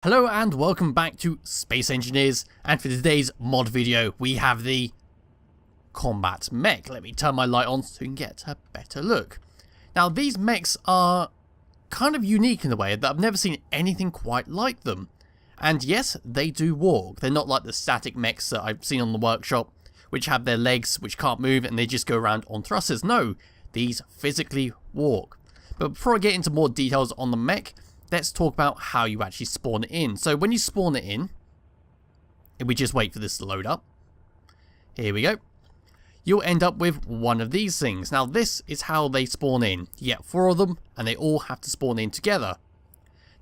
Hello and welcome back to Space Engineers, and for today's mod video we have the Combat Mech. Let me turn my light on so you can get a better look. Now these mechs are kind of unique in a way that I've never seen anything quite like them. And yes, they do walk. They're not like the static mechs that I've seen on the workshop, which have their legs which can't move and they just go around on thrusters. No, these physically walk. But before I get into more details on the mech, let's talk about how you actually spawn it in. So when you spawn it in, if we just wait for this to load up, here we go, you'll end up with one of these things. Now this is how they spawn in. You get 4 of them and they all have to spawn in together.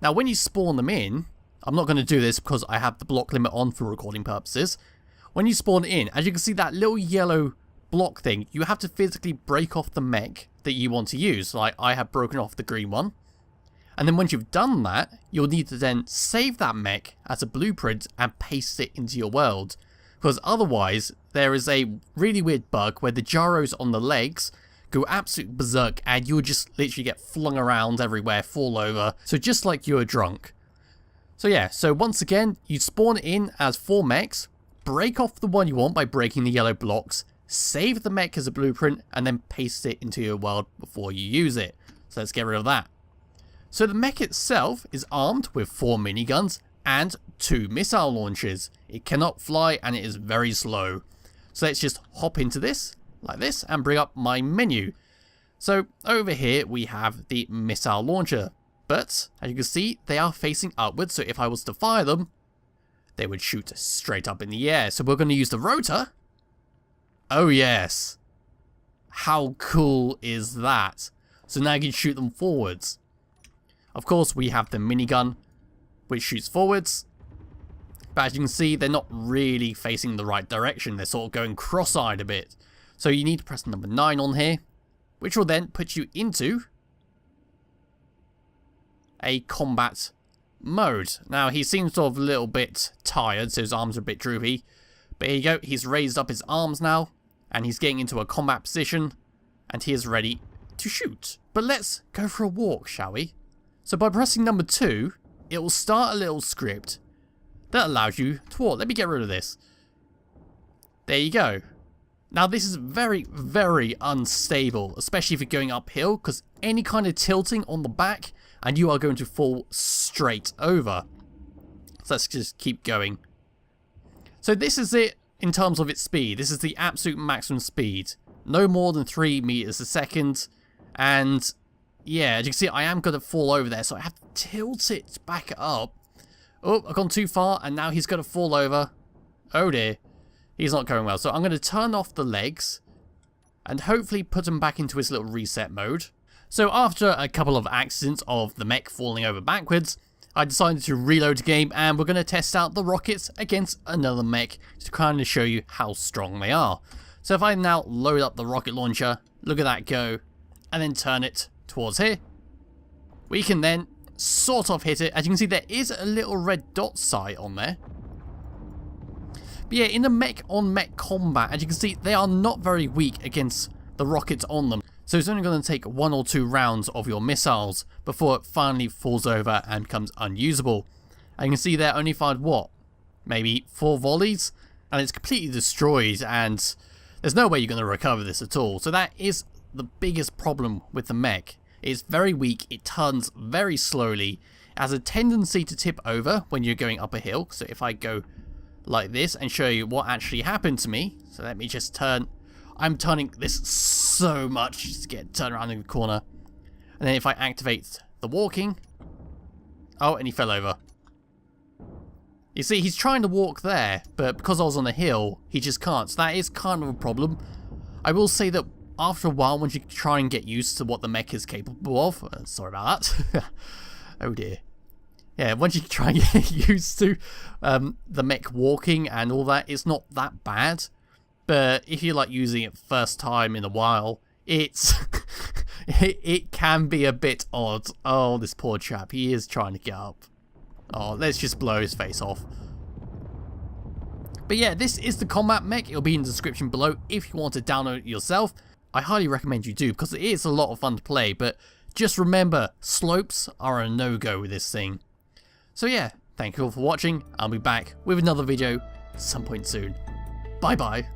Now when you spawn them in, I'm not going to do this because I have the block limit on for recording purposes. When you spawn in, as you can see that little yellow block thing, you have to physically break off the mech that you want to use. Like I have broken off the green one. And then once you've done that, you'll need to then save that mech as a blueprint and paste it into your world. Because otherwise, there is a really weird bug where the gyros on the legs go absolute berserk and you'll just literally get flung around everywhere, fall over. So just like you're drunk. So yeah, so once again, you spawn in as 4 mechs, break off the one you want by breaking the yellow blocks, save the mech as a blueprint, and then paste it into your world before you use it. So let's get rid of that. So the mech itself is armed with 4 miniguns and 2 missile launchers. It cannot fly and it is very slow. So let's just hop into this, like this, and bring up my menu. So over here we have the missile launcher. But as you can see, they are facing upwards, so if I was to fire them, they would shoot straight up in the air. So we're going to use the rotor. Oh yes. How cool is that? So now you can shoot them forwards. Of course, we have the minigun, which shoots forwards. But as you can see, they're not really facing the right direction. They're sort of going cross-eyed a bit. So you need to press number 9 on here, which will then put you into a combat mode. Now, he seems sort of a little bit tired, so his arms are a bit droopy. But here you go. He's raised up his arms now, and he's getting into a combat position, and he is ready to shoot. But let's go for a walk, shall we? So by pressing number 2, it will start a little script that allows you to walk. Let me get rid of this. There you go. Now this is very, very unstable, especially if you're going uphill, because any kind of tilting on the back and you are going to fall straight over. So let's just keep going. So this is it in terms of its speed. This is the absolute maximum speed. No more than 3 meters a second. And yeah, as you can see, I am going to fall over there, so I have to tilt it back up. Oh, I've gone too far, and now he's going to fall over. Oh dear. He's not going well. So I'm going to turn off the legs, and hopefully put him back into his little reset mode. So after a couple of accidents of the mech falling over backwards, I decided to reload the game, and we're going to test out the rockets against another mech to kind of show you how strong they are. So if I now load up the rocket launcher, look at that go, and then turn it towards here, we can then sort of hit it. As you can see, there is a little red dot sight on there. But yeah, in the mech on mech combat, as you can see, they are not very weak against the rockets on them. So it's only going to take 1 or 2 rounds of your missiles before it finally falls over and becomes unusable. And you can see there only fired what? Maybe 4 volleys? And it's completely destroyed, and there's no way you're going to recover this at all. So that is the biggest problem with the mech. It's very weak, it turns very slowly, it has a tendency to tip over when you're going up a hill. So if I go like this and show you what actually happened to me, so let me just turn, I'm turning this so much just to get turned around in the corner. And then if I activate the walking, oh, and he fell over. You see, he's trying to walk there, but because I was on a hill, he just can't. So that is kind of a problem. I will say that after a while, once you try and get used to what the mech is capable of, sorry about that. Oh dear. Yeah, once you try and get used to the mech walking and all that, it's not that bad. But if you're like using it first time in a while, it's it can be a bit odd. Oh, this poor chap, he is trying to get up. Oh, let's just blow his face off. But yeah, this is the Combat Mech. It'll be in the description below if you want to download it yourself. I highly recommend you do, because it is a lot of fun to play, but just remember, slopes are a no-go with this thing. So yeah, Thank you all for watching. I'll be back with another video some point soon. Bye bye.